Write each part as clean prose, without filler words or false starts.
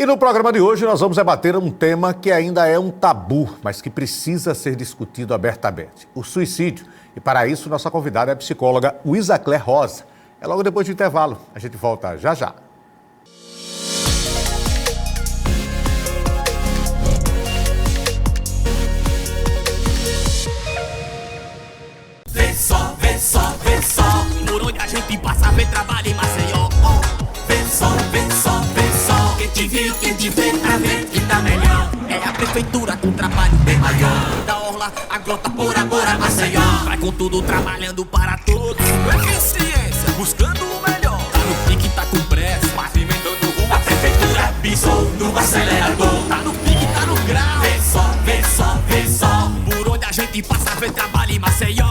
E no programa de hoje nós vamos debater um tema que ainda é um tabu, mas que precisa ser discutido abertamente: o suicídio. E para isso nossa convidada é a psicóloga Luísa Claire Rosa. É logo depois do intervalo. A gente volta já já. Vê só, vê só, vê só, por onde a gente passa, vê trabalho em Maceió. Vê só, vê só, vê só, quem te viu, quem te vê, pra ver que tá melhor. É a prefeitura com trabalho bem maior. Da orla, a grota, por agora, Maceió. Vai com tudo, trabalhando para todos. Eficiência, buscando o melhor. Tá no pique, tá com pressa, pavimentando rua. A prefeitura pisou no acelerador. Tá no pique, tá no grau. Vê só, vê só, vê só, por onde a gente passa, vê trabalho em Maceió.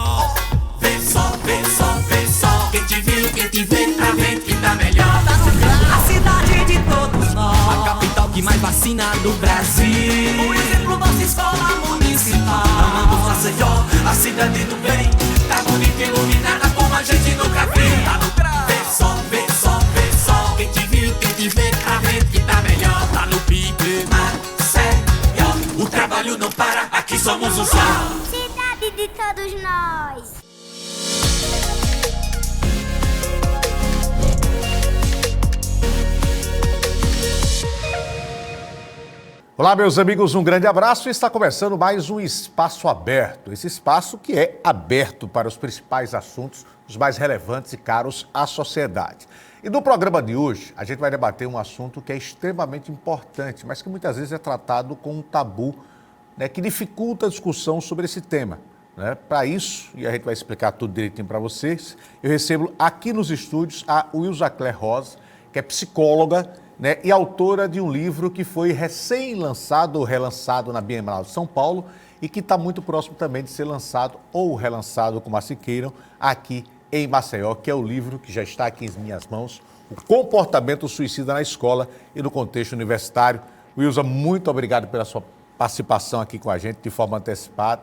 Vê só, vê só, vê só, quem te viu, quem te vê, pra ver que tá melhor. Tá no grau. A cidade de todos nós, a capital que mais vacina do Brasil. Por exemplo, nossa escola municipal. Amamos Maceió, a cidade do bem. Tá bonita, iluminada, como a gente nunca viu. Tá no grau. Vê só, vê só, vê só, quem te viu, quem te vê, pra ver que tá melhor. Tá no pique, Maceió, o trabalho não para, aqui somos o sol. Cidade de todos nós. Olá, meus amigos, um grande abraço e está começando mais um Espaço Aberto. Esse espaço que é aberto para os principais assuntos, os mais relevantes e caros à sociedade. E no programa de hoje, a gente vai debater um assunto que é extremamente importante, mas que muitas vezes é tratado com um tabu, né, que dificulta a discussão sobre esse tema. Para isso, e a gente vai explicar tudo direitinho para vocês, eu recebo aqui nos estúdios a Luísa Claire Rosa, que é psicóloga, né, e autora de um livro que foi recém-lançado ou relançado na Bienal de São Paulo e que está muito próximo também de ser lançado ou relançado, como assim queiram, aqui em Maceió, que é o livro que já está aqui em minhas mãos, O Comportamento Suicida na Escola e no Contexto Universitário. Luísa, muito obrigado pela sua participação aqui com a gente de forma antecipada.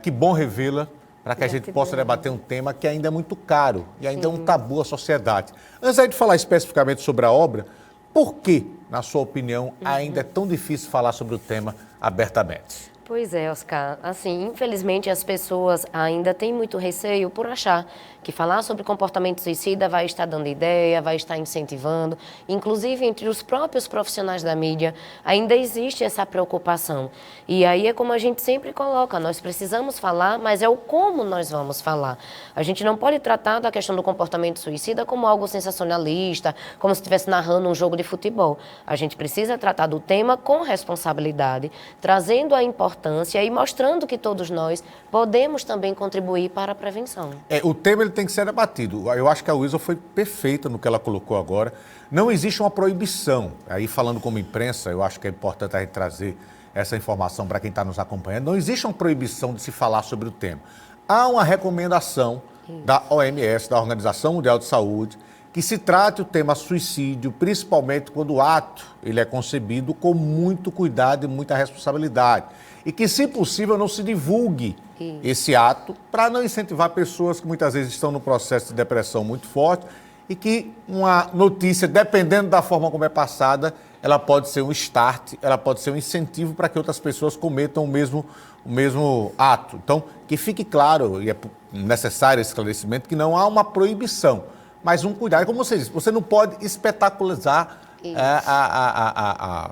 Que bom revê-la para que a gente possa debater um tema que ainda é muito caro e ainda é um tabu à sociedade. Antes de falar especificamente sobre a obra, por que, na sua opinião, ainda é tão difícil falar sobre o tema abertamente? Pois é, Oscar. Assim, infelizmente as pessoas ainda têm muito receio por achar que falar sobre comportamento suicida vai estar dando ideia, vai estar incentivando. Inclusive, entre os próprios profissionais da mídia, ainda existe essa preocupação. E aí é como a gente sempre coloca, nós precisamos falar, mas é o como nós vamos falar. A gente não pode tratar da questão do comportamento suicida como algo sensacionalista, como se estivesse narrando um jogo de futebol. A gente precisa tratar do tema com responsabilidade, trazendo a importância e mostrando que todos nós podemos também contribuir para a prevenção. O tema ele tem que ser debatido. Eu acho que a Luísa foi perfeita no que ela colocou agora. Não existe uma proibição. Aí, falando como imprensa, eu acho que é importante a gente trazer essa informação para quem está nos acompanhando. Não existe uma proibição de se falar sobre o tema. Há uma recomendação da OMS, da Organização Mundial de Saúde, que se trate o tema suicídio, principalmente quando o ato ele é concebido com muito cuidado e muita responsabilidade. E que, se possível, não se divulgue esse ato para não incentivar pessoas que muitas vezes estão no processo de depressão muito forte e que uma notícia, dependendo da forma como é passada, ela pode ser um start, ela pode ser um incentivo para que outras pessoas cometam o mesmo ato. Então, que fique claro, e é necessário esse esclarecimento, que não há uma proibição, mas um cuidado. Como você disse, você não pode espetacularizar a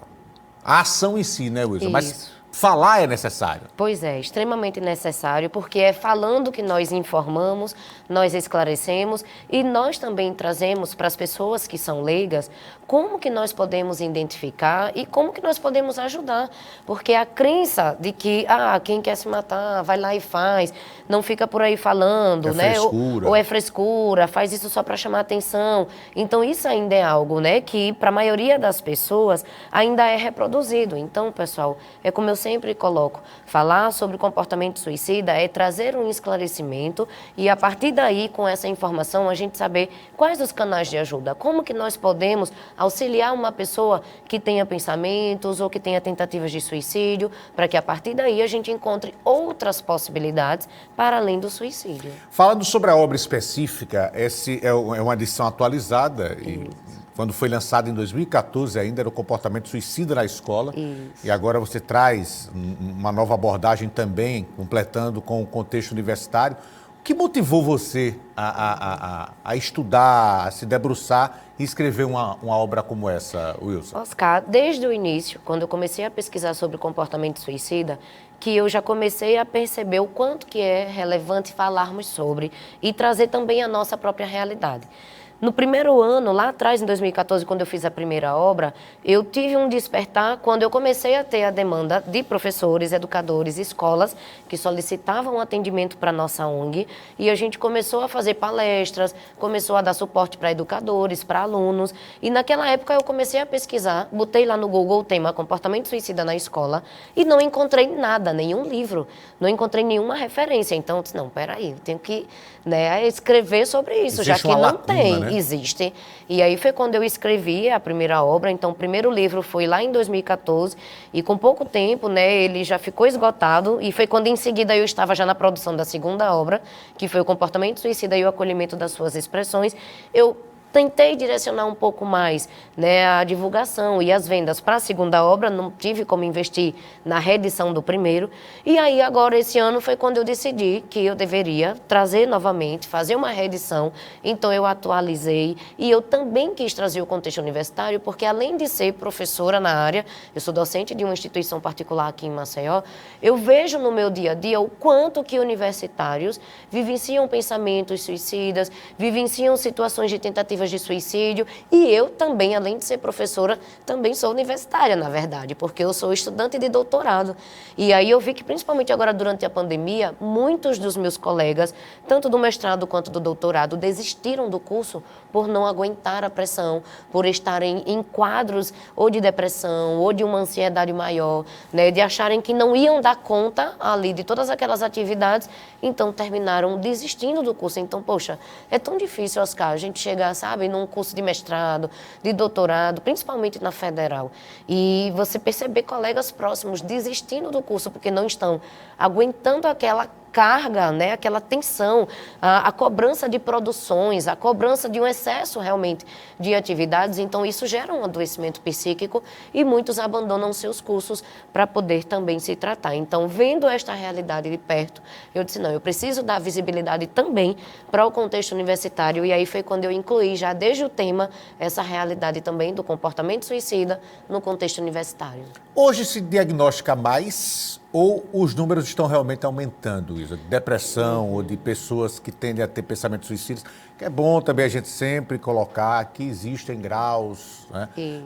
ação em si, né, Luísa? Mas falar é necessário. Pois é, extremamente necessário, porque é falando que nós informamos, nós esclarecemos e nós também trazemos para as pessoas que são leigas como que nós podemos identificar e como que nós podemos ajudar. Porque a crença de que quem quer se matar vai lá e faz, não fica por aí falando, né? Ou é frescura, faz isso só para chamar atenção. Então isso ainda é algo, né, que para a maioria das pessoas ainda é reproduzido. Então, pessoal, é como eu sempre coloco, falar sobre comportamento suicida é trazer um esclarecimento e a partir daí, com essa informação, a gente saber quais os canais de ajuda, como que nós podemos auxiliar uma pessoa que tenha pensamentos ou que tenha tentativas de suicídio, para que a partir daí a gente encontre outras possibilidades para além do suicídio. Falando sobre a obra específica, essa é uma edição atualizada e quando foi lançado em 2014 ainda, era o comportamento suicida na escola. Isso. E agora você traz uma nova abordagem também, completando com o contexto universitário. O que motivou você a estudar, a se debruçar e escrever uma obra como essa, Wilson? Oscar, desde o início, quando eu comecei a pesquisar sobre comportamento suicida, que eu já comecei a perceber o quanto que é relevante falarmos sobre e trazer também a nossa própria realidade. No primeiro ano, lá atrás, em 2014, quando eu fiz a primeira obra, eu tive um despertar quando eu comecei a ter a demanda de professores, educadores, escolas que solicitavam atendimento para a nossa ONG, e a gente começou a fazer palestras, começou a dar suporte para educadores, para alunos, e naquela época eu comecei a pesquisar, botei lá no Google o tema comportamento suicida na escola e não encontrei nada, nenhum livro, não encontrei nenhuma referência. Então eu disse, não, peraí, eu tenho que escrever sobre isso, já que não tem. Né? Existe. E aí foi quando eu escrevi a primeira obra. Então, o primeiro livro foi lá em 2014 e com pouco tempo, ele já ficou esgotado, e foi quando em seguida eu estava já na produção da segunda obra, que foi o Comportamento Suicida e o Acolhimento das Suas Expressões. Eu tentei direcionar um pouco mais a divulgação e as vendas para a segunda obra, não tive como investir na reedição do primeiro. E aí agora esse ano foi quando eu decidi que eu deveria trazer novamente, fazer uma reedição. Então eu atualizei e eu também quis trazer o contexto universitário, porque além de ser professora na área, eu sou docente de uma instituição particular aqui em Maceió, eu vejo no meu dia a dia o quanto que universitários vivenciam pensamentos suicidas, vivenciam situações de tentativas de suicídio, e eu também, além de ser professora, também sou universitária, na verdade, porque eu sou estudante de doutorado. E aí eu vi que, principalmente agora durante a pandemia, muitos dos meus colegas, tanto do mestrado quanto do doutorado, desistiram do curso por não aguentar a pressão, por estarem em quadros ou de depressão ou de uma ansiedade maior, de acharem que não iam dar conta ali de todas aquelas atividades, então terminaram desistindo do curso. Então, poxa, é tão difícil, Oscar, a gente chegar, sabe, num curso de mestrado, de doutorado, principalmente na federal, e você perceber colegas próximos desistindo do curso porque não estão aguentando aquela carga, aquela tensão, a cobrança de produções, a cobrança de um excesso realmente de atividades. Então isso gera um adoecimento psíquico e muitos abandonam seus cursos para poder também se tratar. Então, vendo esta realidade de perto, eu disse, não, eu preciso dar visibilidade também para o contexto universitário, e aí foi quando eu incluí já desde o tema essa realidade também do comportamento suicida no contexto universitário. Hoje se diagnostica mais ou os números estão realmente aumentando, Isa, de depressão ou de pessoas que tendem a ter pensamentos suicidas? Que é bom também a gente sempre colocar que existem graus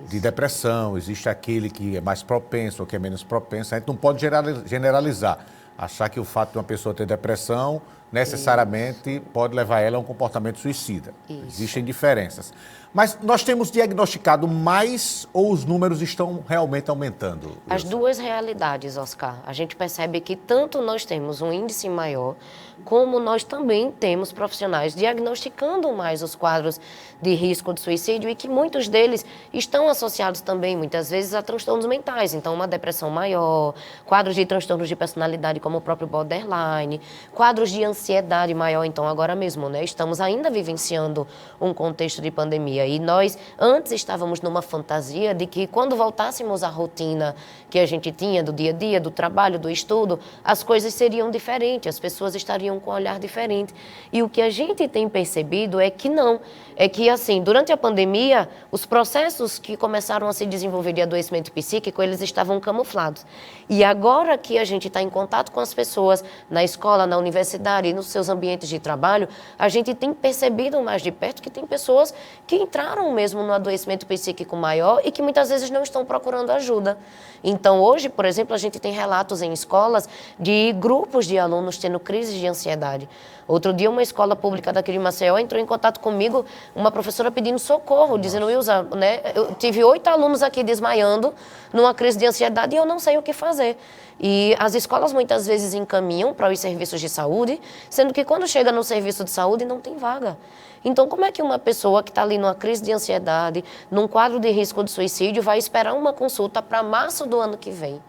de depressão, existe aquele que é mais propenso ou que é menos propenso. A gente não pode generalizar, achar que o fato de uma pessoa ter depressão necessariamente pode levar ela a um comportamento suicida. Isso. Existem diferenças. Mas nós temos diagnosticado mais ou os números estão realmente aumentando? As duas realidades, Oscar. A gente percebe que tanto nós temos um índice maior, como nós também temos profissionais diagnosticando mais os quadros de risco de suicídio, e que muitos deles estão associados também, muitas vezes, a transtornos mentais. Então, uma depressão maior, quadros de transtornos de personalidade como o próprio borderline, quadros de ansiedade maior. Então, agora mesmo, estamos ainda vivenciando um contexto de pandemia, e nós antes estávamos numa fantasia de que quando voltássemos à rotina que a gente tinha do dia a dia, do trabalho, do estudo, as coisas seriam diferentes, as pessoas estariam com um olhar diferente. E o que a gente tem percebido é que não. É que, assim, durante a pandemia, os processos que começaram a se desenvolver de adoecimento psíquico, eles estavam camuflados. E agora que a gente está em contato com as pessoas na escola, na universidade e nos seus ambientes de trabalho, a gente tem percebido mais de perto que tem pessoas que entraram mesmo no adoecimento psíquico maior e que muitas vezes não estão procurando ajuda. Então, hoje, por exemplo, a gente tem relatos em escolas de grupos de alunos tendo crises de ansiedade. Outro dia, uma escola pública daqui de Maceió entrou em contato comigo, uma professora pedindo socorro, dizendo, Wilson, eu tive 8 alunos aqui desmaiando numa crise de ansiedade e eu não sei o que fazer. E as escolas muitas vezes encaminham para os serviços de saúde, sendo que quando chega no serviço de saúde não tem vaga. Então, como é que uma pessoa que está ali numa crise de ansiedade, num quadro de risco de suicídio, vai esperar uma consulta para março do ano que vem?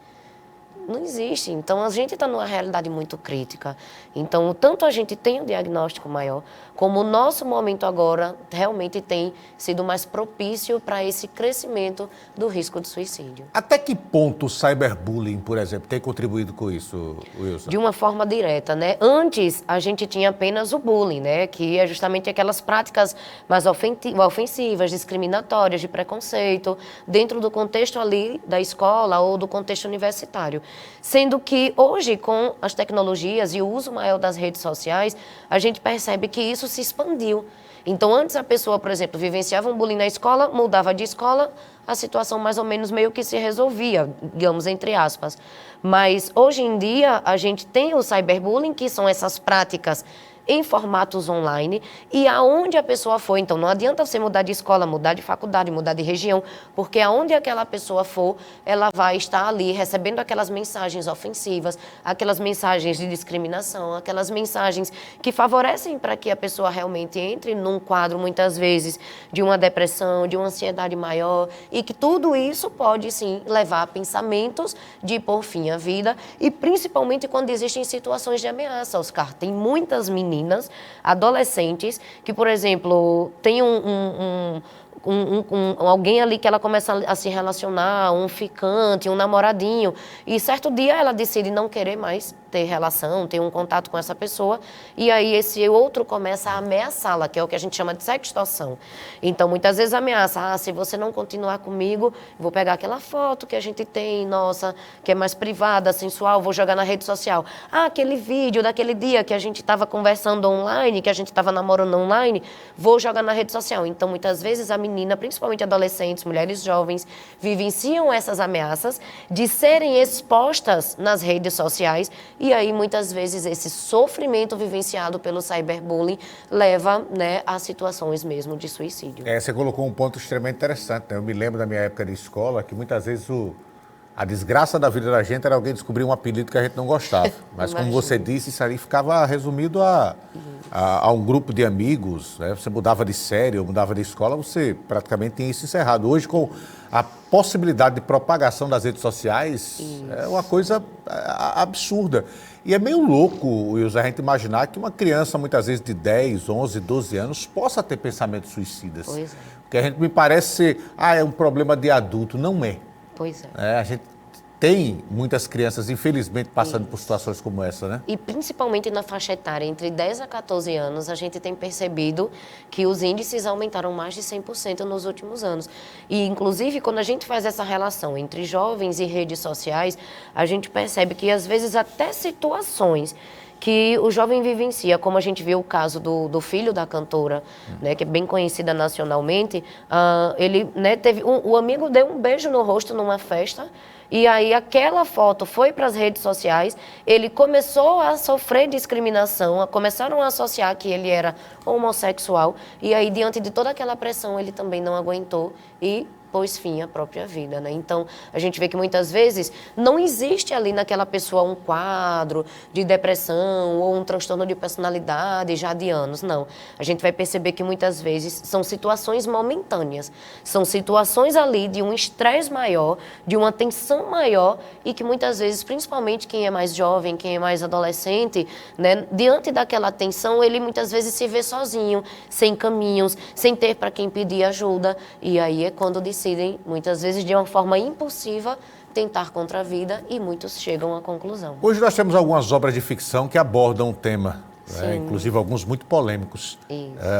Não existe. Então, a gente está numa realidade muito crítica. Então, tanto a gente tem um diagnóstico maior, como o nosso momento agora realmente tem sido mais propício para esse crescimento do risco de suicídio. Até que ponto o cyberbullying, por exemplo, tem contribuído com isso, Wilson? De uma forma direta, né? Antes, a gente tinha apenas o bullying, né? Que é justamente aquelas práticas mais ofensivas, discriminatórias, de preconceito, dentro do contexto ali da escola ou do contexto universitário. Sendo que hoje, com as tecnologias e o uso maior das redes sociais, a gente percebe que isso se expandiu. Então, antes a pessoa, por exemplo, vivenciava um bullying na escola, mudava de escola, a situação mais ou menos meio que se resolvia, digamos, entre aspas. Mas, hoje em dia, a gente tem o cyberbullying, que são essas práticas em formatos online e aonde a pessoa for. Então, não adianta você mudar de escola, mudar de faculdade, mudar de região, porque aonde aquela pessoa for, ela vai estar ali recebendo aquelas mensagens ofensivas, aquelas mensagens de discriminação, aquelas mensagens que favorecem para que a pessoa realmente entre num quadro, muitas vezes, de uma depressão, de uma ansiedade maior, e que tudo isso pode, sim, levar a pensamentos de pôr fim à vida, e principalmente quando existem situações de ameaça, Oscar. Tem muitas meninas, adolescentes, que, por exemplo, tem alguém ali que ela começa a se relacionar, um ficante, um namoradinho, e certo dia ela decide não querer mais ter relação, ter um contato com essa pessoa, e aí esse outro começa a ameaçá-la, que é o que a gente chama de sextorção. Então, muitas vezes ameaça, se você não continuar comigo, vou pegar aquela foto que a gente tem, nossa, que é mais privada, sensual, vou jogar na rede social. Aquele vídeo daquele dia que a gente estava conversando online, que a gente estava namorando online, vou jogar na rede social. Então, muitas vezes a menina, principalmente adolescentes, mulheres jovens, vivenciam essas ameaças de serem expostas nas redes sociais. E aí, muitas vezes, esse sofrimento vivenciado pelo cyberbullying leva, né, a situações mesmo de suicídio. Você colocou um ponto extremamente interessante, né? Eu me lembro da minha época de escola que muitas vezes a desgraça da vida da gente era alguém descobrir um apelido que a gente não gostava. Mas como você disse, isso ali ficava resumido a um grupo de amigos, né? Você mudava de série ou mudava de escola, você praticamente tinha isso encerrado. Hoje, com a possibilidade de propagação das redes sociais, é uma coisa absurda. E é meio louco, Wilson, a gente imaginar que uma criança, muitas vezes de 10, 11, 12 anos, possa ter pensamentos suicidas. Pois é. Porque a gente me parece ser, é um problema de adulto. Não é. Pois é. A gente tem muitas crianças, infelizmente, passando por situações como essa, né? E principalmente na faixa etária, entre 10 a 14 anos, a gente tem percebido que os índices aumentaram mais de 100% nos últimos anos. E, inclusive, quando a gente faz essa relação entre jovens e redes sociais, a gente percebe que, às vezes, até situações que o jovem vivencia, como a gente viu o caso do filho da cantora, né, que é bem conhecida nacionalmente, ele, né, o amigo deu um beijo no rosto numa festa, e aí aquela foto foi para as redes sociais, ele começou a sofrer discriminação, começaram a associar que ele era homossexual, e aí diante de toda aquela pressão ele também não aguentou e pôs fim à própria vida, né? Então, a gente vê que muitas vezes não existe ali naquela pessoa um quadro de depressão ou um transtorno de personalidade já de anos, não. A gente vai perceber que muitas vezes são situações momentâneas, são situações ali de um estresse maior, de uma tensão maior e que muitas vezes, principalmente quem é mais jovem, quem é mais adolescente, né, diante daquela tensão, ele muitas vezes se vê sozinho, sem caminhos, sem ter para quem pedir ajuda, e aí é quando decidem, muitas vezes de uma forma impulsiva, tentar contra a vida e muitos chegam à conclusão. Hoje nós temos algumas obras de ficção que abordam o tema, né? Inclusive alguns muito polêmicos,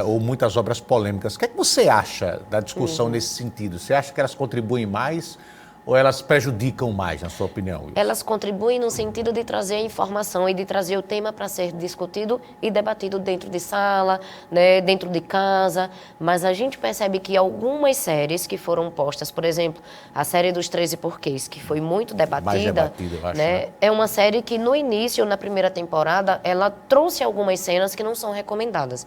ou muitas obras polêmicas. O que é que você acha da discussão nesse sentido? Você acha que elas contribuem mais ou elas prejudicam mais, na sua opinião, Wilson? Elas contribuem no sentido de trazer a informação e de trazer o tema para ser discutido e debatido dentro de sala, né, dentro de casa, mas a gente percebe que algumas séries que foram postas, por exemplo, a série dos 13 Porquês, que foi muito debatida, eu acho, né, é uma série que no início, na primeira temporada, ela trouxe algumas cenas que não são recomendadas.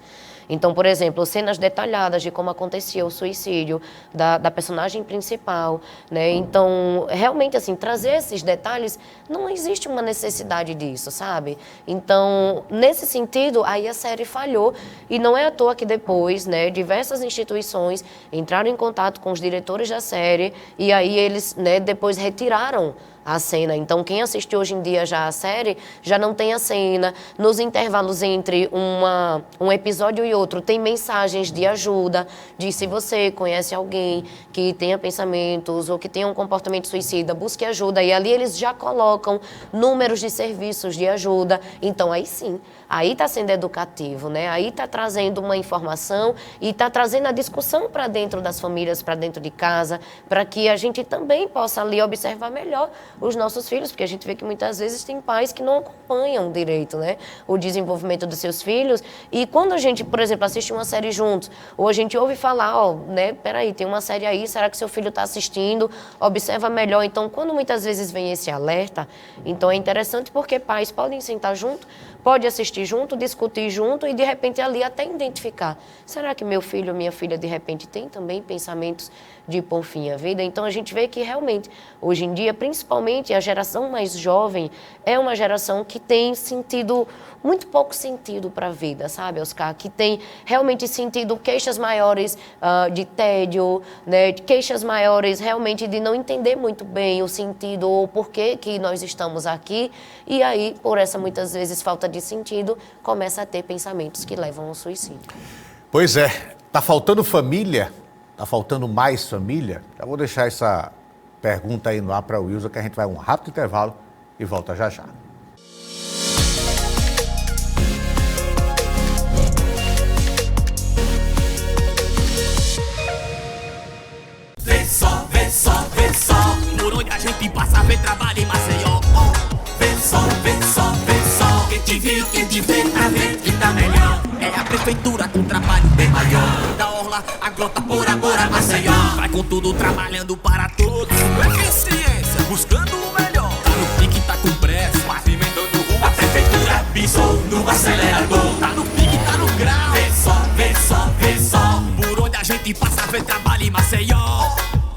Então, por exemplo, cenas detalhadas de como acontecia o suicídio da personagem principal, né? Então, realmente, assim, trazer esses detalhes, não existe uma necessidade disso, sabe? Então, nesse sentido, aí a série falhou e não é à toa que depois, né, diversas instituições entraram em contato com os diretores da série e aí eles, né, depois retiraram a cena. Então, quem assiste hoje em dia já a série, já não tem a cena. Nos intervalos entre um episódio e outro, tem mensagens de ajuda, de se você conhece alguém que tenha pensamentos ou que tenha um comportamento suicida, busque ajuda. E ali eles já colocam números de serviços de ajuda. Então, aí sim, aí está sendo educativo, né? Aí está trazendo uma informação e está trazendo a discussão para dentro das famílias, para dentro de casa, para que a gente também possa ali observar melhor os nossos filhos, porque a gente vê que muitas vezes tem pais que não acompanham direito, né, o desenvolvimento dos seus filhos. E quando a gente, por exemplo, assiste uma série juntos, ou a gente ouve falar, ó, né, peraí, tem uma série aí, será que seu filho está assistindo? Observa melhor. Então, quando muitas vezes vem esse alerta, então é interessante porque pais podem sentar junto, pode assistir junto, discutir junto e, de repente, ali até identificar. Será que meu filho ou minha filha, de repente, tem também pensamentos de pôr fim à vida? Então, a gente vê que, realmente, hoje em dia, principalmente a geração mais jovem, é uma geração que tem sentido, muito pouco sentido para a vida, sabe, Oscar? Que tem realmente sentido queixas maiores de tédio, né? Queixas maiores realmente de não entender muito bem o sentido ou o porquê que nós estamos aqui. E aí, por essa, muitas vezes, falta de sentido, começa a ter pensamentos que levam ao suicídio. Pois é, tá faltando família? Tá faltando mais família? Já vou deixar essa pergunta aí no ar para o Wilson, que a gente vai a um rápido intervalo e volta já já. Vê só, vê só, vê só. Por onde a gente passa, vê trabalho em Maceió. Vê só, vê só, vê só. Quem te viu, quem te vê, pra ver que tá melhor. É a prefeitura com trabalho bem maior. Da orla, a grota por agora, Maceió. Vai com tudo trabalhando para todos. Eficiência, buscando o melhor. Tá no pique, tá com pressa, pavimentando rua. A prefeitura pisou no acelerador. Tá no pique, tá no grau. Vê só, vê só, vê só. Por onde a gente passa, vê trabalho em Maceió.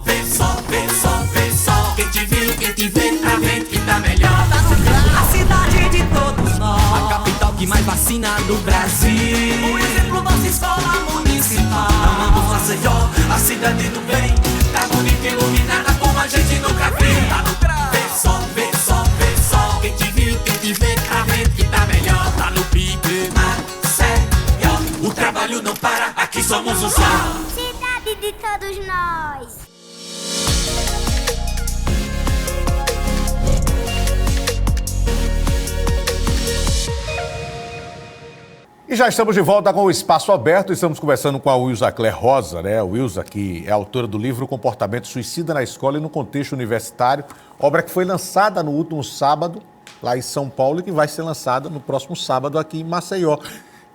Vê só, vê só, vê só. Quem te viu, quem te vê, pra ver que tá melhor. Tá no grau. A cidade de todos nós. A capital que mais vacina do Brasil. Um exemplo, nossa escola municipal. Amamos Maceió, a cidade do bem. Tá bonita, iluminada como a gente nunca viu. Tá no grau. Vê só, vê só, vê só. Quem te viu, quem te vê, pra ver que tá melhor. Tá no pique, Maceió. O trabalho não para, aqui somos o sol. Cidade de todos nós. E já estamos de volta com o Espaço Aberto. Estamos conversando com a Wilza Claire Rosa, né? A Wilza, que é autora do livro Comportamento Suicida na Escola e no Contexto Universitário, obra que foi lançada no último sábado, lá em São Paulo, e que vai ser lançada no próximo sábado aqui em Maceió.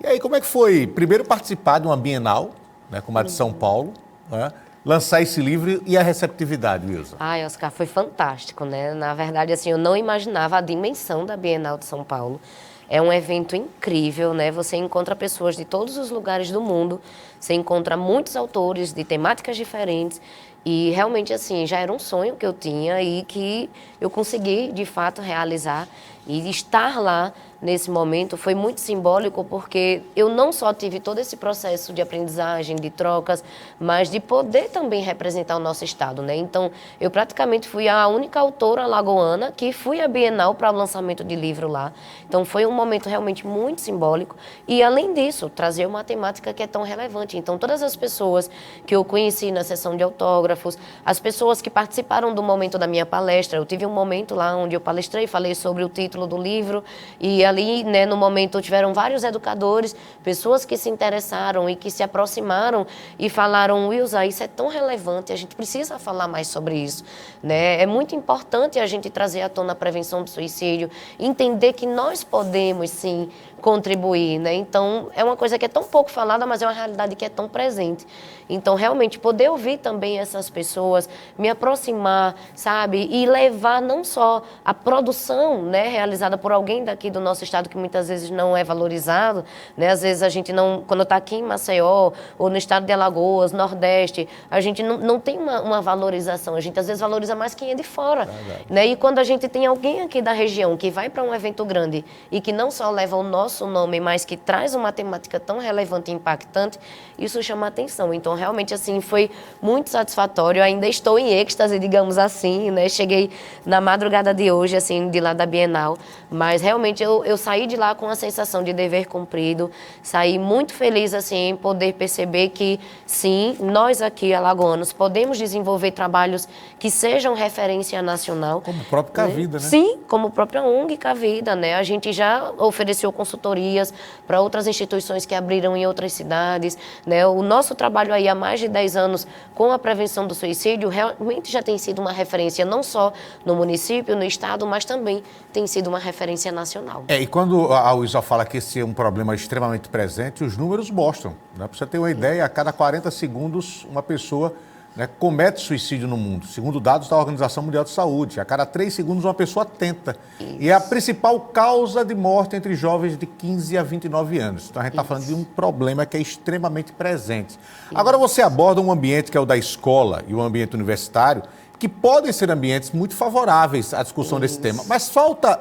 E aí, como é que foi, primeiro, participar de uma Bienal, né, como a de São Paulo, né? Lançar esse livro e a receptividade, Wilza? Ai, Oscar, foi fantástico, né? Na verdade, assim, eu não imaginava a dimensão da Bienal de São Paulo. É um evento incrível, né? Você encontra pessoas de todos os lugares do mundo, você encontra muitos autores de temáticas diferentes e realmente, assim, já era um sonho que eu tinha e que eu consegui, de fato, realizar. E estar lá nesse momento foi muito simbólico porque eu não só tive todo esse processo de aprendizagem, de trocas, mas de poder também representar o nosso estado, né? Então, eu praticamente fui a única autora alagoana que fui à Bienal para o lançamento de livro lá. Então, foi um momento realmente muito simbólico e, além disso, trazer uma temática que é tão relevante. Então, todas as pessoas que eu conheci na sessão de autógrafos, as pessoas que participaram do momento da minha palestra, eu tive um momento lá onde eu palestrei, falei sobre o título do livro e ali, né, no momento tiveram vários educadores, pessoas que se interessaram e que se aproximaram e falaram: Wilza, isso é tão relevante, a gente precisa falar mais sobre isso, né? É muito importante a gente trazer à tona a prevenção do suicídio, entender que nós podemos sim contribuir, né? Então, é uma coisa que é tão pouco falada, mas é uma realidade que é tão presente. Então, realmente, poder ouvir também essas pessoas, me aproximar, sabe? E levar não só a produção, né, realizada por alguém daqui do nosso estado, que muitas vezes não é valorizado, né? Às vezes a gente não, quando está aqui em Maceió, ou no estado de Alagoas, Nordeste, a gente não tem uma valorização. A gente, às vezes, valoriza mais quem é de fora, né? E quando a gente tem alguém aqui da região que vai para um evento grande e que não só leva o nosso nosso nome, mas que traz uma temática tão relevante e impactante, isso chama atenção. Então, realmente, assim, foi muito satisfatório. Eu ainda estou em êxtase, digamos assim, né? Cheguei na madrugada de hoje, assim, de lá da Bienal, mas realmente eu saí de lá com a sensação de dever cumprido, saí muito feliz, assim, em poder perceber que, sim, nós aqui, alagoanos, podemos desenvolver trabalhos que sejam referência nacional. Como o próprio Cavida, né? Sim, como a própria ONG Cavida, né? A gente já ofereceu consultorias para outras instituições que abriram em outras cidades, né? O nosso trabalho aí há mais de 10 anos com a prevenção do suicídio realmente já tem sido uma referência não só no município, no estado, mas também tem sido uma referência nacional. E quando a UISA fala que esse é um problema extremamente presente, os números mostram, né? Para você ter uma ideia, a cada 40 segundos uma pessoa, né, comete suicídio no mundo, segundo dados da Organização Mundial de Saúde. A cada 3 segundos uma pessoa tenta. Isso. E é a principal causa de morte entre jovens de 15 a 29 anos. Então a gente está falando de um problema que é extremamente presente. Isso. Agora você aborda um ambiente que é o da escola e o ambiente universitário, que podem ser ambientes muito favoráveis à discussão desse tema. Mas falta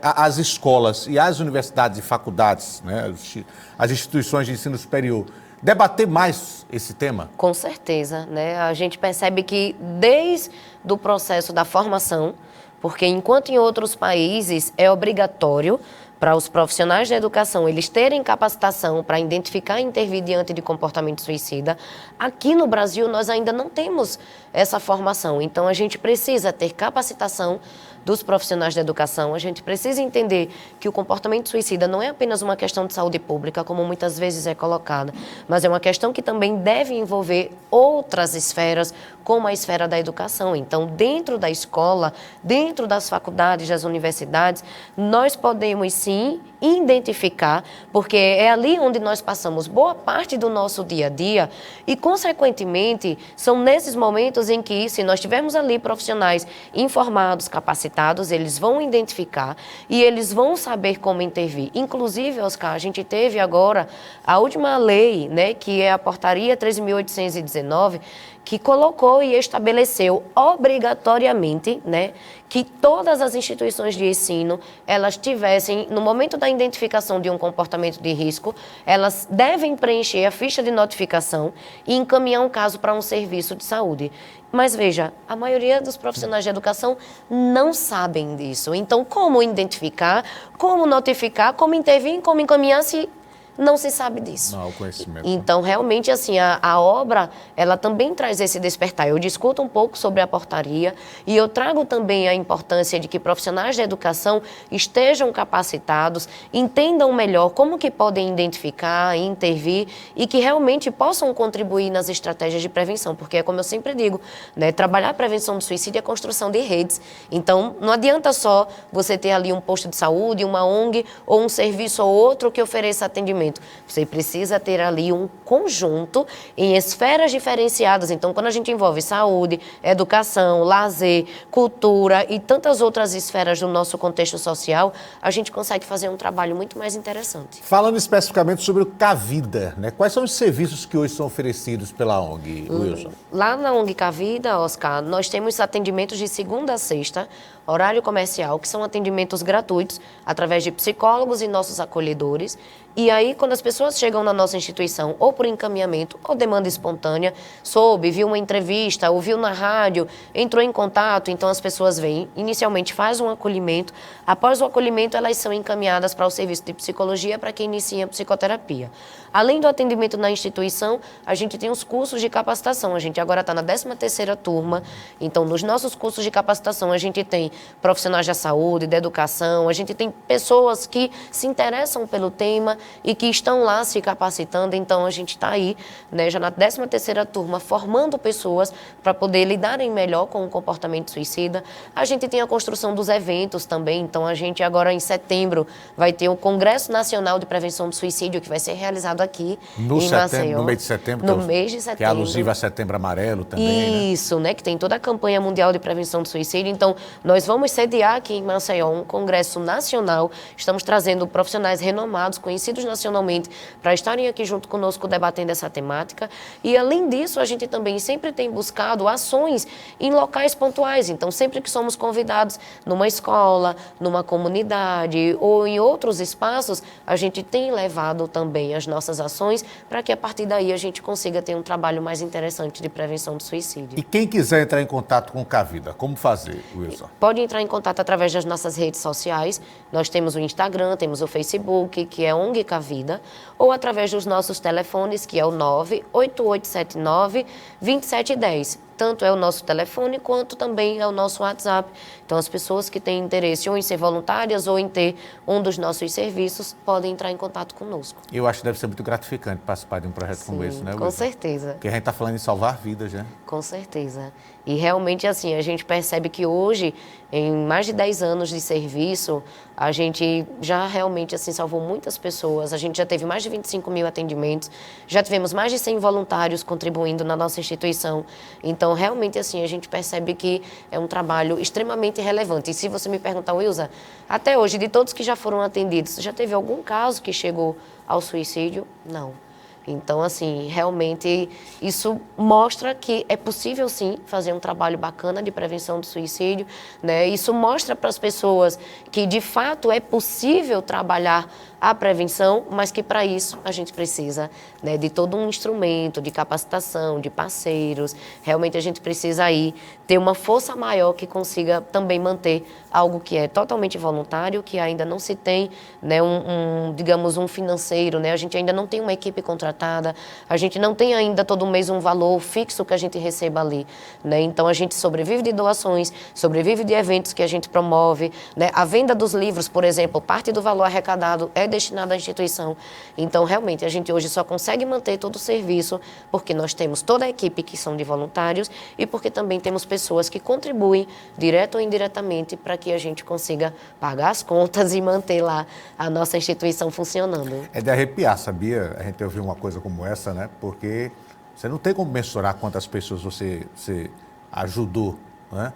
as escolas e as universidades e faculdades, né, as instituições de ensino superior, debater mais esse tema? Com certeza, né? A gente percebe que desde o processo da formação, porque enquanto em outros países é obrigatório para os profissionais da educação eles terem capacitação para identificar e intervir diante de comportamento suicida, aqui no Brasil nós ainda não temos essa formação. Então a gente precisa ter capacitação dos profissionais da educação, a gente precisa entender que o comportamento suicida não é apenas uma questão de saúde pública, como muitas vezes é colocada, mas é uma questão que também deve envolver outras esferas, como a esfera da educação. Então, dentro da escola, dentro das faculdades, das universidades, nós podemos sim identificar, porque é ali onde nós passamos boa parte do nosso dia a dia e, consequentemente, são nesses momentos em que, se nós tivermos ali profissionais informados, capacitados, eles vão identificar e eles vão saber como intervir. Inclusive, Oscar, a gente teve agora a última lei, né, que é a Portaria 13.819, que colocou e estabeleceu obrigatoriamente, né, que todas as instituições de ensino, elas tivessem, no momento da identificação de um comportamento de risco, elas devem preencher a ficha de notificação e encaminhar um caso para um serviço de saúde. Mas veja, a maioria dos profissionais de educação não sabem disso. Então, como identificar, como notificar, como intervir, como encaminhar se não se sabe disso. Não, o conhecimento. Então, realmente, assim, a obra, ela também traz esse despertar. Eu discuto um pouco sobre a portaria e eu trago também a importância de que profissionais da educação estejam capacitados, entendam melhor como que podem identificar, intervir e que realmente possam contribuir nas estratégias de prevenção, porque é como eu sempre digo, né, trabalhar a prevenção do suicídio é construção de redes. Então, não adianta só você ter ali um posto de saúde, uma ONG ou um serviço ou outro que ofereça atendimento. Você precisa ter ali um conjunto em esferas diferenciadas. Então, quando a gente envolve saúde, educação, lazer, cultura e tantas outras esferas do nosso contexto social, a gente consegue fazer um trabalho muito mais interessante. Falando especificamente sobre o Cavida, né? Quais são os serviços que hoje são oferecidos pela ONG, Wilson? Lá na ONG Cavida, Oscar, nós temos atendimentos de segunda a sexta, horário comercial, que são atendimentos gratuitos, através de psicólogos e nossos acolhedores. E aí, quando as pessoas chegam na nossa instituição, ou por encaminhamento, ou demanda espontânea, soube, viu uma entrevista, ouviu na rádio, entrou em contato, então as pessoas vêm, inicialmente faz um acolhimento, após o acolhimento elas são encaminhadas para o serviço de psicologia para que inicie a psicoterapia. Além do atendimento na instituição, a gente tem os cursos de capacitação, a gente agora está na 13ª turma, então nos nossos cursos de capacitação a gente tem profissionais da saúde, da educação, a gente tem pessoas que se interessam pelo tema e que estão lá se capacitando, então a gente está aí, né, já na 13ª turma, formando pessoas para poder lidarem melhor com o comportamento suicida. A gente tem a construção dos eventos também, então a gente agora em setembro vai ter o Congresso Nacional de Prevenção do Suicídio, que vai ser realizado aqui em Maceió. No mês de setembro? No mês de setembro. Que é alusivo a Setembro Amarelo também, Isso, né, que tem toda a campanha mundial de prevenção do suicídio. Então, nós vamos sediar aqui em Maceió um congresso nacional. Estamos trazendo profissionais renomados, conhecidos nacionalmente, excepcionalmente para estarem aqui junto conosco debatendo essa temática. E, além disso, a gente também sempre tem buscado ações em locais pontuais. Então, sempre que somos convidados numa escola, numa comunidade ou em outros espaços, a gente tem levado também as nossas ações para que, a partir daí, a gente consiga ter um trabalho mais interessante de prevenção do suicídio. E quem quiser entrar em contato com o Cavida, como fazer, Wilson? Pode entrar em contato através das nossas redes sociais. Nós temos o Instagram, temos o Facebook, que é ONG Cavida, ou através dos nossos telefones, que é o 98879-2710. Tanto é o nosso telefone, quanto também é o nosso WhatsApp. Então, as pessoas que têm interesse ou em ser voluntárias ou em ter um dos nossos serviços, podem entrar em contato conosco. Eu acho que deve ser muito gratificante participar de um projeto como esse, né, Wilson? Com certeza. Porque a gente está falando em salvar vidas, né? Com certeza. E realmente, assim, a gente percebe que hoje, em mais de 10 anos de serviço, a gente já realmente, assim, salvou muitas pessoas. A gente já teve mais de 25 mil atendimentos, já tivemos mais de 100 voluntários contribuindo na nossa instituição. Então, realmente, assim, a gente percebe que é um trabalho extremamente relevante. E se você me perguntar, Wilson, até hoje, de todos que já foram atendidos, já teve algum caso que chegou ao suicídio? Não. Então, assim, realmente isso mostra que é possível, sim, fazer um trabalho bacana de prevenção do suicídio, né? Isso mostra para as pessoas que, de fato, é possível trabalhar a prevenção, mas que, para isso, a gente precisa, né, de todo um instrumento, de capacitação, de parceiros. Realmente, a gente precisa aí ter uma força maior que consiga também manter algo que é totalmente voluntário, que ainda não se tem, né, digamos, um financeiro, né? A gente ainda não tem uma equipe contratada, a gente não tem ainda todo mês um valor fixo que a gente receba ali, né? Então, a gente sobrevive de doações, sobrevive de eventos que a gente promove, né? A venda dos livros, por exemplo, parte do valor arrecadado é destinado à instituição. Então, realmente, a gente hoje só consegue manter todo o serviço porque nós temos toda a equipe que são de voluntários e porque também temos pessoas que contribuem, direto ou indiretamente, para que a gente consiga pagar as contas e manter lá a nossa instituição funcionando. É de arrepiar, sabia? A gente ouviu uma coisa como essa, né? Porque você não tem como mensurar quantas pessoas você ajudou, né?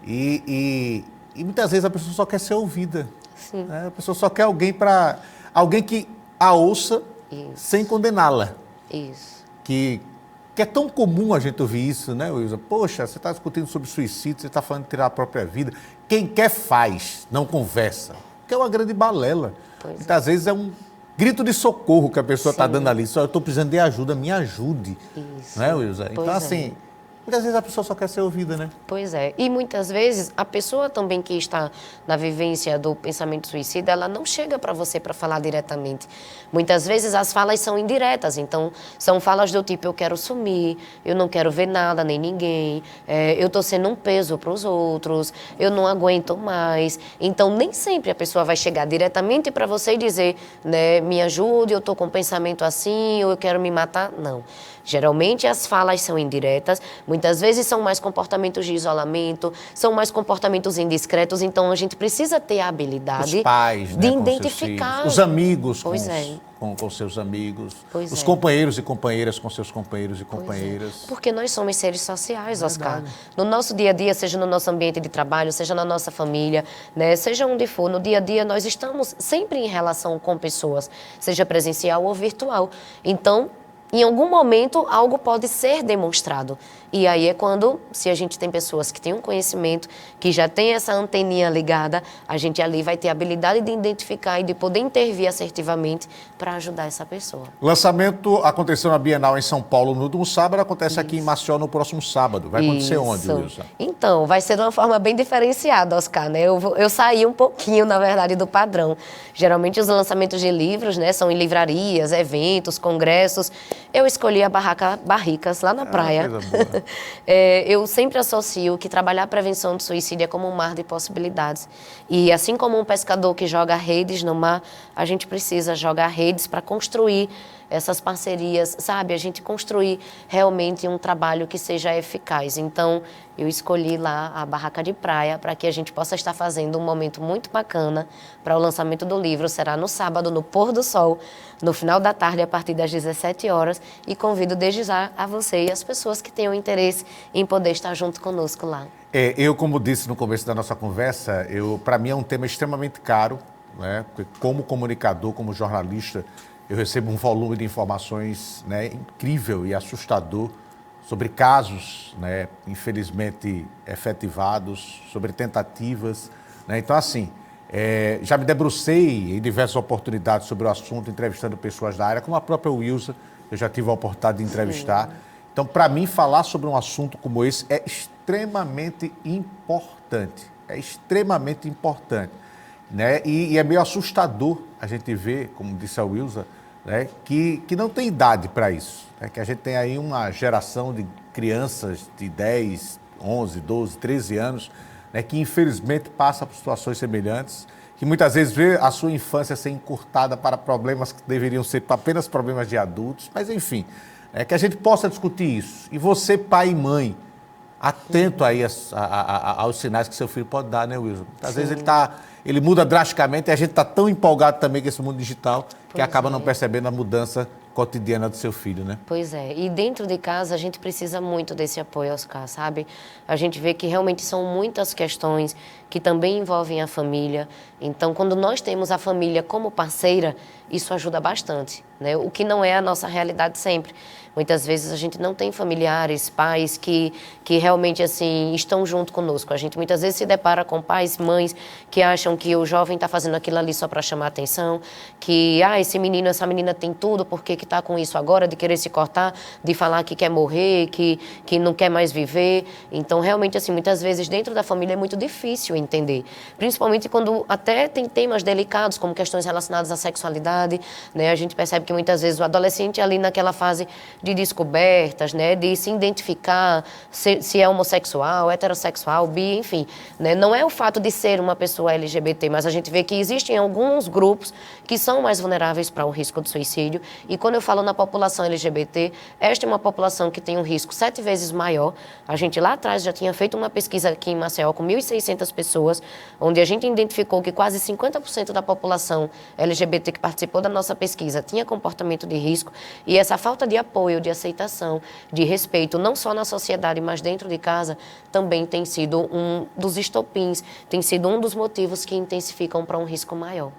E muitas vezes a pessoa só quer ser ouvida. Sim. Né? A pessoa só quer alguém que a ouça sem condená-la. Isso. Que é tão comum a gente ouvir isso, né, Wilson? Poxa, você está discutindo sobre suicídio, você está falando de tirar a própria vida. Quem quer faz, não conversa. Que é uma grande balela. Muitas vezes é um grito de socorro que a pessoa está dando ali. Só eu estou precisando de ajuda, me ajude. Isso. Né, Wilson? Então, assim, muitas vezes a pessoa só quer ser ouvida, né? Pois é. E muitas vezes a pessoa também que está na vivência do pensamento suicida, ela não chega para você para falar diretamente. Muitas vezes as falas são indiretas. Então, são falas do tipo, eu quero sumir, eu não quero ver nada nem ninguém, eu estou sendo um peso para os outros, eu não aguento mais. Então, nem sempre a pessoa vai chegar diretamente para você e dizer, né, me ajude, eu estou com um pensamento assim, ou eu quero me matar. Não. Geralmente as falas são indiretas, muitas vezes são mais comportamentos de isolamento, são mais comportamentos indiscretos, então a gente precisa ter a habilidade os pais, de né, identificar. Os amigos com seus amigos, os é. companheiros e companheiras com seus companheiros e companheiras. Porque nós somos seres sociais, Oscar. No nosso dia a dia, seja no nosso ambiente de trabalho, seja na nossa família, né, seja onde for, no dia a dia nós estamos sempre em relação com pessoas, seja presencial ou virtual. Então, em algum momento, algo pode ser demonstrado. E aí é quando, se a gente tem pessoas que têm um conhecimento, que já tem essa anteninha ligada, a gente ali vai ter a habilidade de identificar e de poder intervir assertivamente para ajudar essa pessoa. O lançamento aconteceu na Bienal em São Paulo no último sábado, acontece aqui em Maceió no próximo sábado. Vai acontecer onde, Wilson? Então, vai ser de uma forma bem diferenciada, Oscar, né? Eu saí um pouquinho, na verdade, do padrão. Geralmente os lançamentos de livros, né, são em livrarias, eventos, congressos. Eu escolhi a Barraca Barricas, lá na praia. Coisa boa. Eu sempre associo que trabalhar a prevenção do suicídio é como um mar de possibilidades. E assim como um pescador que joga redes no mar, a gente precisa jogar redes para construir essas parcerias, sabe? A gente construir realmente um trabalho que seja eficaz. Então, eu escolhi lá a Barraca de Praia para que a gente possa estar fazendo um momento muito bacana para o lançamento do livro. Será no sábado, no pôr do sol, no final da tarde, a partir das 17 horas. E convido desde já a você e as pessoas que tenham interesse em poder estar junto conosco lá. Eu, como disse no começo da nossa conversa, para mim é um tema extremamente caro, né? Porque como comunicador, como jornalista, eu recebo um volume de informações, né, incrível e assustador sobre casos, né, infelizmente efetivados, sobre tentativas, né? Então, assim, já me debrucei em diversas oportunidades sobre o assunto, entrevistando pessoas da área, como a própria Wilza, eu já tive a oportunidade de entrevistar. Sim. Então, para mim, falar sobre um assunto como esse é extremamente importante. É extremamente importante, né? E é meio assustador a gente ver, como disse a Wilza, né, que não tem idade para isso. Né? Que a gente tem aí uma geração de crianças de 10, 11, 12, 13 anos, né, que infelizmente passa por situações semelhantes, que muitas vezes vê a sua infância ser encurtada para problemas que deveriam ser apenas problemas de adultos. Mas, enfim, que a gente possa discutir isso. E você, pai e mãe, atento aí aos sinais que seu filho pode dar, né, Wilson? Às vezes ele muda drasticamente e a gente está tão empolgado também com esse mundo digital que acaba não percebendo a mudança cotidiana do seu filho, né? Pois é. E dentro de casa a gente precisa muito desse apoio, Oscar, sabe? A gente vê que realmente são muitas questões que também envolvem a família. Então, quando nós temos a família como parceira, isso ajuda bastante, né? O que não é a nossa realidade sempre. Muitas vezes a gente não tem familiares, pais que realmente assim estão junto conosco. A gente muitas vezes se depara com pais, mães que acham que o jovem está fazendo aquilo ali só para chamar atenção, que esse menino, essa menina tem tudo, por que está com isso agora, de querer se cortar, de falar que quer morrer, que não quer mais viver. Então, realmente, assim, muitas vezes dentro da família é muito difícil entender. Principalmente quando até tem temas delicados, como questões relacionadas à sexualidade, né? A gente percebe que muitas vezes o adolescente ali naquela fase de descobertas, né, de se identificar se é homossexual, heterossexual, bi, enfim, né, não é o fato de ser uma pessoa LGBT, mas a gente vê que existem alguns grupos que são mais vulneráveis para o risco de suicídio. E quando eu falo na população LGBT, esta é uma população que tem um risco 7 vezes maior. A gente lá atrás já tinha feito uma pesquisa aqui em Maceió com 1.600 pessoas, onde a gente identificou que quase 50% da população LGBT que participou da nossa pesquisa tinha comportamento de risco, e essa falta de apoio, de aceitação, de respeito, não só na sociedade, mas dentro de casa, também tem sido um dos estopins, tem sido um dos motivos que intensificam para um risco maior.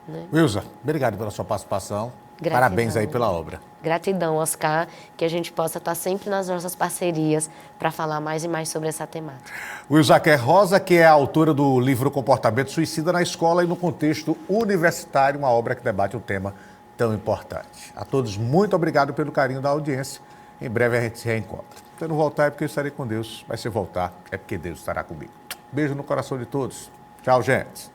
Né? Wilza, obrigado pela sua participação. Gratidão. Parabéns aí pela obra. Gratidão, Oscar, que a gente possa estar sempre nas nossas parcerias para falar mais e mais sobre essa temática. Wilza Rosa, que é a autora do livro Comportamento Suicida na Escola e no Contexto Universitário, uma obra que debate um tema tão importante. A todos, muito obrigado pelo carinho da audiência. Em breve a gente se reencontra. Se eu não voltar é porque eu estarei com Deus, mas se eu voltar é porque Deus estará comigo. Beijo no coração de todos. Tchau, gente.